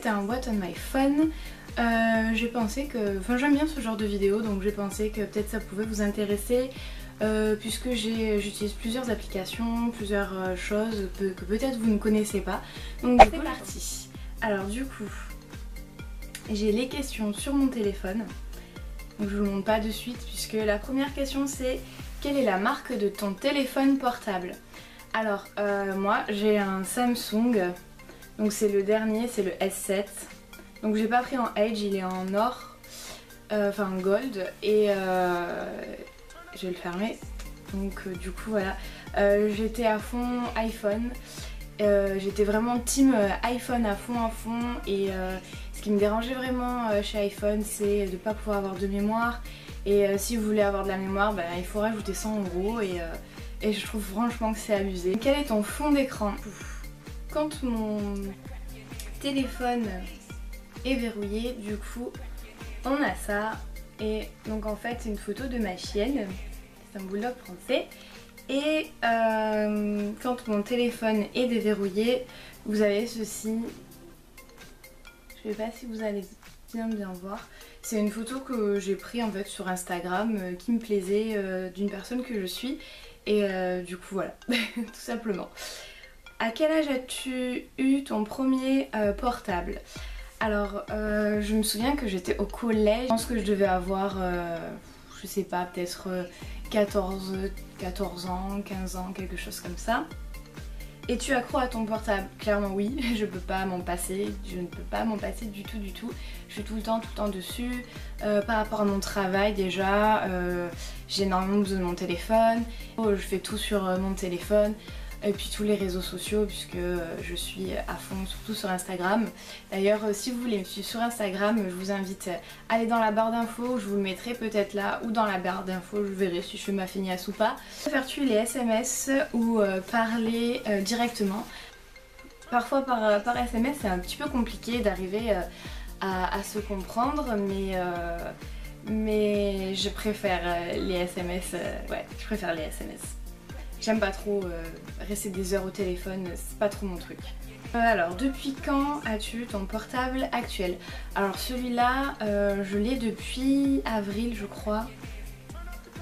c'était un What on my phone. J'ai pensé que... Enfin j'aime bien ce genre de vidéo, donc j'ai pensé que peut-être ça pouvait vous intéresser. Puisque j'utilise plusieurs applications, plusieurs choses que peut-être vous ne connaissez pas. Donc c'est parti. Alors du coup, j'ai les questions sur mon téléphone. Donc je vous le montre pas de suite puisque la première question c'est: quelle est la marque de ton téléphone portable? Alors moi j'ai un Samsung, donc c'est le dernier, c'est le S7. Donc j'ai pas pris en Edge, il est en or, enfin gold, et je vais le fermer. Donc du coup voilà, j'étais à fond iPhone, j'étais vraiment team iPhone à fond et ce qui me dérangeait vraiment chez iPhone c'est de ne pas pouvoir avoir de mémoire, et si vous voulez avoir de la mémoire il faut rajouter 100 € et je trouve franchement que c'est abusé. Quel est ton fond d'écran? Quand mon téléphone est verrouillé, du coup on a ça, et donc en fait c'est une photo de ma chienne, c'est un bulldog français, et quand mon téléphone est déverrouillé vous avez ceci. Je sais pas si vous allez bien voir, c'est une photo que j'ai prise en fait sur Instagram qui me plaisait, d'une personne que je suis, et du coup voilà, tout simplement. À quel âge as-tu eu ton premier portable? Alors je me souviens que j'étais au collège, je pense que je devais avoir, je sais pas, peut-être 14 ans, 15 ans, quelque chose comme ça. Es-tu accro à ton portable? Clairement oui, je peux pas m'en passer, je ne peux pas m'en passer du tout. Je suis tout le temps dessus. Par rapport à mon travail déjà, j'ai énormément besoin de mon téléphone, je fais tout sur mon téléphone. Et puis tous les réseaux sociaux, puisque je suis à fond surtout sur Instagram. D'ailleurs si vous voulez me suivre sur Instagram, je vous invite à aller dans la barre d'infos, je vous le mettrai peut-être là, ou dans la barre d'infos, je verrai si je fais ma feignasse ou pas. Préfères-tu les SMS ou parler directement? Parfois par SMS c'est un petit peu compliqué d'arriver à se comprendre, mais je préfère les SMS, ouais, je préfère les SMS. J'aime pas trop rester des heures au téléphone, c'est pas trop mon truc. Alors, depuis quand as-tu ton portable actuel? Alors celui-là, je l'ai depuis avril je crois.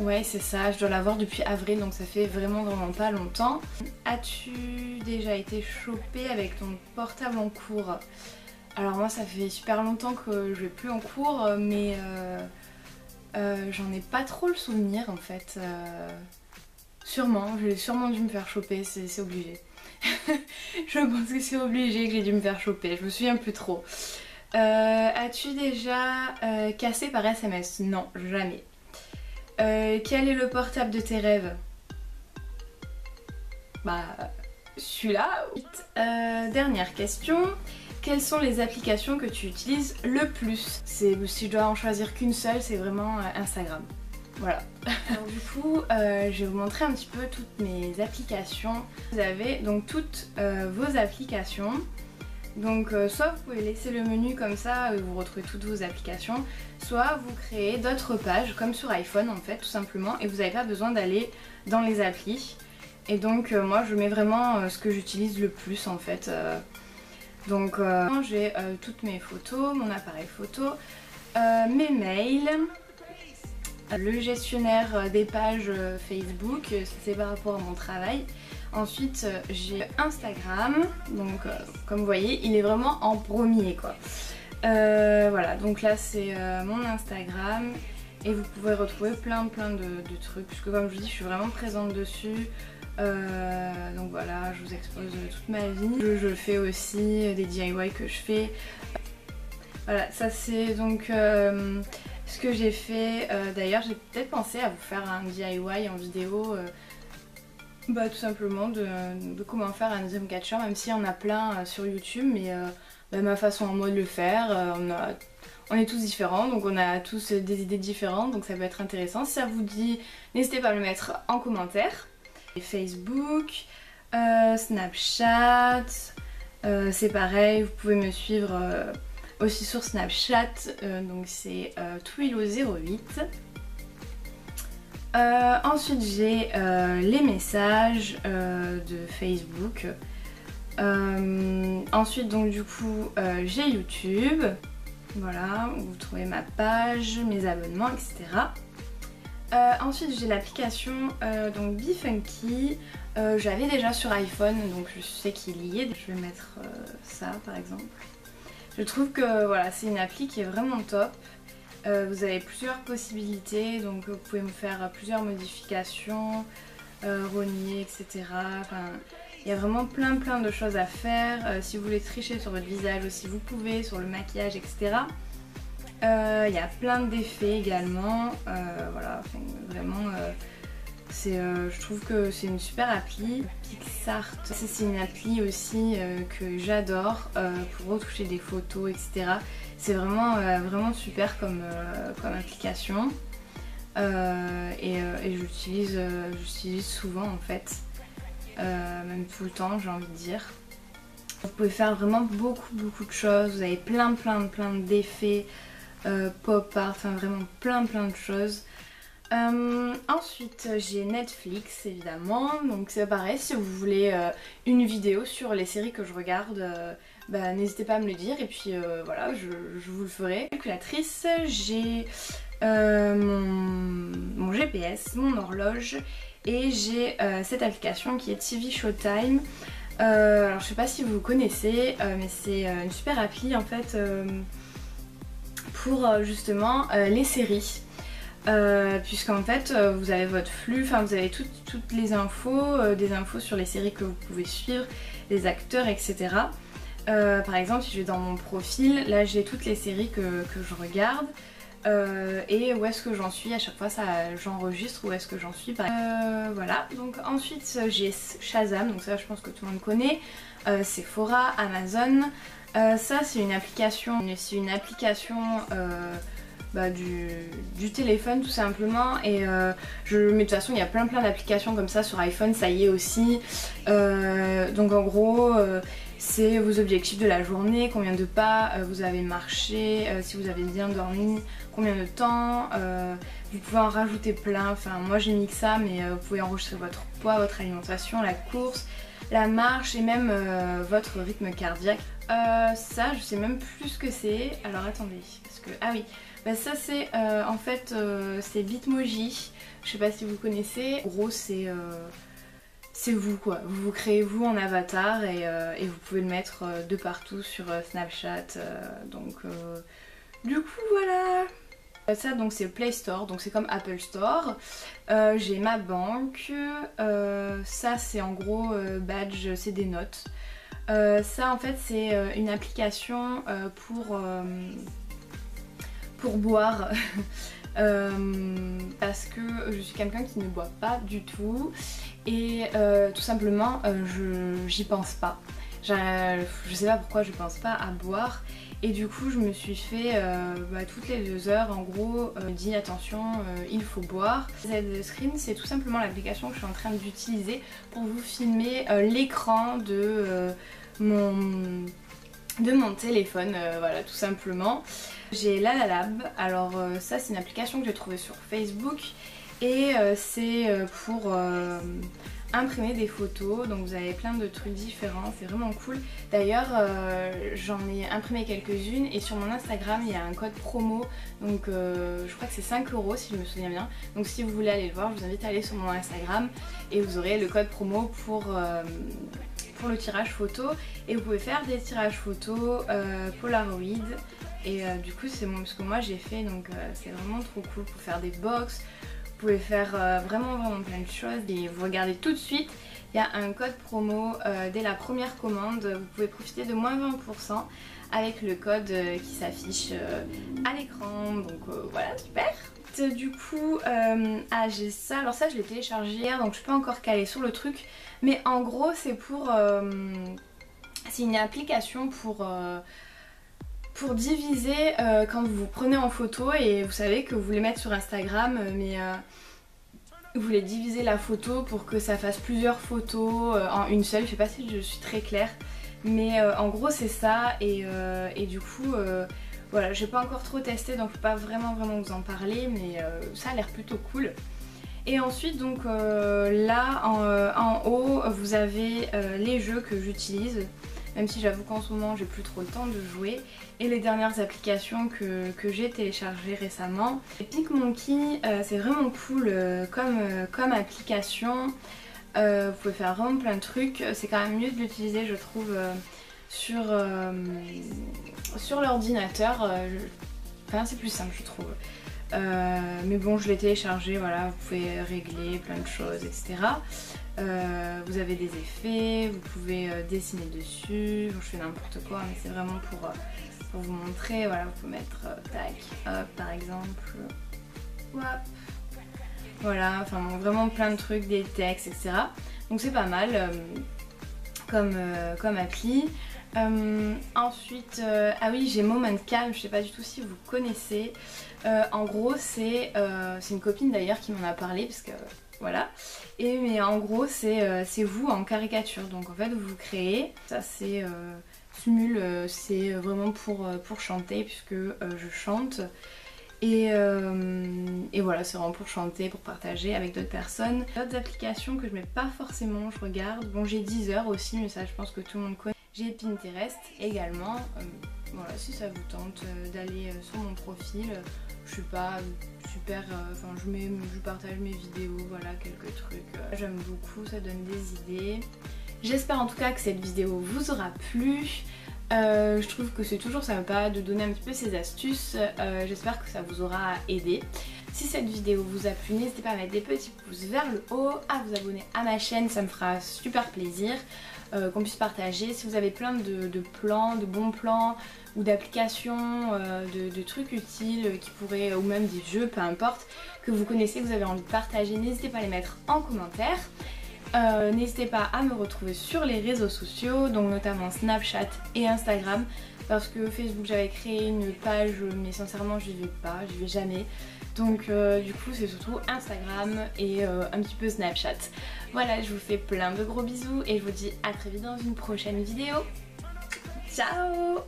Ouais c'est ça, je dois l'avoir depuis avril, donc ça fait vraiment pas longtemps. As-tu déjà été chopée avec ton portable en cours? Alors moi ça fait super longtemps que je vais plus en cours, mais j'en ai pas trop le souvenir en fait. Sûrement, j'ai sûrement dû me faire choper, c'est obligé. Je pense que c'est obligé que j'ai dû me faire choper, je me souviens plus trop. As-tu déjà cassé par SMS? Non, jamais. Quel est le portable de tes rêves? Bah, celui-là. Dernière question. Quelles sont les applications que tu utilises le plus? Si je dois en choisir qu'une seule, c'est vraiment Instagram. Voilà. Alors du coup, je vais vous montrer un petit peu toutes mes applications. Vous avez donc toutes vos applications. Donc soit vous pouvez laisser le menu comme ça, vous retrouvez toutes vos applications, soit vous créez d'autres pages comme sur iPhone en fait, tout simplement, et vous n'avez pas besoin d'aller dans les applis. Et donc moi je mets vraiment ce que j'utilise le plus en fait. Donc j'ai toutes mes photos, mon appareil photo, mes mails, le gestionnaire des pages Facebook, c'est par rapport à mon travail. Ensuite j'ai Instagram, donc comme vous voyez il est vraiment en premier quoi. Voilà, donc là c'est mon Instagram, et vous pouvez retrouver plein de trucs, puisque comme je vous dis je suis vraiment présente dessus. Donc voilà, je vous expose toute ma vie. Je fais aussi des DIY que je fais. Voilà, ça c'est donc ce que j'ai fait. D'ailleurs j'ai peut-être pensé à vous faire un DIY en vidéo, tout simplement de comment faire un Dreamcatcher, même s'il y en a plein sur YouTube, mais ma façon à moi de le faire, on est tous différents, donc on a tous des idées différentes, donc ça peut être intéressant. Si ça vous dit, n'hésitez pas à me le mettre en commentaire. Facebook, Snapchat, c'est pareil, vous pouvez me suivre aussi sur Snapchat, donc c'est Twilo08. Ensuite j'ai les messages de Facebook, Ensuite donc du coup j'ai YouTube, voilà, où vous trouvez ma page, mes abonnements, etc. Ensuite j'ai l'application donc BeFunky, j'avais déjà sur iPhone donc je sais qu'il y est, je vais mettre ça par exemple. Je trouve que voilà, c'est une appli qui est vraiment top. Vous avez plusieurs possibilités, donc vous pouvez me faire plusieurs modifications, renier, etc. Enfin, il y a vraiment plein de choses à faire. Si vous voulez tricher sur votre visage aussi, vous pouvez, sur le maquillage, etc. Il y a plein d'effets également. Voilà, enfin, vraiment, je trouve que c'est une super appli. PixArt, c'est une appli aussi que j'adore pour retoucher des photos, etc. C'est vraiment, vraiment super comme application. Et j'utilise souvent en fait, même tout le temps j'ai envie de dire. Vous pouvez faire vraiment beaucoup de choses, vous avez plein d'effets, pop art, enfin vraiment plein de choses. Ensuite j'ai Netflix évidemment, donc c'est pareil, si vous voulez une vidéo sur les séries que je regarde, bah, n'hésitez pas à me le dire et puis voilà, je vous le ferai. Calculatrice, j'ai mon GPS, mon horloge et j'ai cette application qui est TV Showtime. Alors je sais pas si vous connaissez, mais c'est une super appli en fait pour justement les séries. Puisqu'en fait vous avez votre flux, enfin vous avez toutes les infos, des infos sur les séries que vous pouvez suivre, les acteurs, etc. Par exemple si je vais dans mon profil, là j'ai toutes les séries que je regarde. Et où est-ce que j'en suis, à chaque fois j'enregistre où est-ce que j'en suis. Voilà, donc ensuite j'ai Shazam, donc ça je pense que tout le monde connaît, Sephora, Amazon. Ça c'est une application, bah, du téléphone tout simplement, et mais de toute façon il y a plein d'applications comme ça sur iPhone, ça y est aussi. Donc en gros c'est vos objectifs de la journée, combien de pas vous avez marché, si vous avez bien dormi, combien de temps, vous pouvez en rajouter plein, enfin moi j'ai mis que ça, mais vous pouvez enregistrer votre poids, votre alimentation, la course, la marche et même votre rythme cardiaque. Ça je sais même plus ce que c'est, alors attendez, parce que, ah oui, bah ça c'est en fait c'est Bitmoji, je sais pas si vous connaissez, en gros c'est vous quoi, vous créez vous en avatar et vous pouvez le mettre de partout sur Snapchat, donc du coup voilà. Ça donc c'est Play Store, donc c'est comme Apple Store. J'ai ma banque, ça c'est en gros badge, c'est des notes. Ça en fait c'est une application pour boire. Parce que je suis quelqu'un qui ne boit pas du tout et tout simplement j'y pense pas. Je sais pas pourquoi je pense pas à boire et du coup je me suis fait bah, toutes les 2 heures en gros dit attention il faut boire. Z-Screen c'est tout simplement l'application que je suis en train d'utiliser pour vous filmer l'écran de mon téléphone, voilà tout simplement. J'ai LalaLab, alors ça c'est une application que j'ai trouvée sur Facebook et c'est pour imprimer des photos, donc vous avez plein de trucs différents, c'est vraiment cool. D'ailleurs j'en ai imprimé quelques-unes et sur mon Instagram il y a un code promo, donc je crois que c'est 5 € si je me souviens bien. Donc si vous voulez aller le voir, je vous invite à aller sur mon Instagram et vous aurez le code promo pour le tirage photo, et vous pouvez faire des tirages photos Polaroid. Et du coup c'est ce que moi j'ai fait, donc c'est vraiment trop cool pour faire des box. Vous pouvez faire vraiment plein de choses et vous regardez tout de suite, il y a un code promo dès la première commande, vous pouvez profiter de moins 20% avec le code qui s'affiche à l'écran, donc voilà, super. Du coup j'ai ça, alors ça je l'ai téléchargé hier donc je suis pas encore calée sur le truc, mais en gros c'est pour c'est une application pour diviser quand vous vous prenez en photo et vous savez que vous voulez mettre sur Instagram, mais vous voulez diviser la photo pour que ça fasse plusieurs photos en une seule. Je sais pas si je suis très claire, mais en gros c'est ça, et du coup voilà, j'ai pas encore trop testé donc je peux pas vraiment vous en parler, mais ça a l'air plutôt cool. Et ensuite donc là en haut vous avez les jeux que j'utilise, même si j'avoue qu'en ce moment j'ai plus trop le temps de jouer, et les dernières applications que j'ai téléchargées récemment. PicMonkey c'est vraiment cool comme application, vous pouvez faire vraiment plein de trucs, c'est quand même mieux de l'utiliser je trouve sur l'ordinateur, enfin c'est plus simple je trouve. Mais bon je l'ai téléchargé, voilà, vous pouvez régler plein de choses etc. Vous avez des effets, vous pouvez dessiner dessus, bon, je fais n'importe quoi mais c'est vraiment pour vous montrer, voilà, vous pouvez mettre tac, hop par exemple, hop, voilà, enfin bon, vraiment plein de trucs, des textes etc. Donc c'est pas mal comme appli. Ensuite, ah oui j'ai Moment Calm, je sais pas du tout si vous connaissez. En gros c'est une copine d'ailleurs qui m'en a parlé parce que voilà. Mais en gros c'est vous en caricature, donc en fait vous créez, ça c'est Smule, c'est vraiment pour chanter puisque je chante. Et voilà, c'est vraiment pour chanter, pour partager avec d'autres personnes. D'autres applications que je mets pas forcément, je regarde. Bon j'ai Deezer aussi mais ça je pense que tout le monde connaît. J'ai Pinterest également, voilà, si ça vous tente d'aller sur mon profil, je suis pas super, enfin je partage mes vidéos, voilà, quelques trucs, j'aime beaucoup, ça donne des idées. J'espère en tout cas que cette vidéo vous aura plu. Je trouve que c'est toujours sympa de donner un petit peu ces astuces, j'espère que ça vous aura aidé. Si cette vidéo vous a plu, n'hésitez pas à mettre des petits pouces vers le haut, à vous abonner à ma chaîne, ça me fera super plaisir qu'on puisse partager. Si vous avez plein de plans, de bons plans ou d'applications, de trucs utiles qui pourraient, ou même des jeux, peu importe, que vous connaissez, que vous avez envie de partager, n'hésitez pas à les mettre en commentaire. N'hésitez pas à me retrouver sur les réseaux sociaux, donc notamment Snapchat et Instagram, parce que Facebook j'avais créé une page mais sincèrement j'y vais pas, j'y vais jamais. Donc du coup c'est surtout Instagram et un petit peu Snapchat. Voilà, je vous fais plein de gros bisous et je vous dis à très vite dans une prochaine vidéo. Ciao!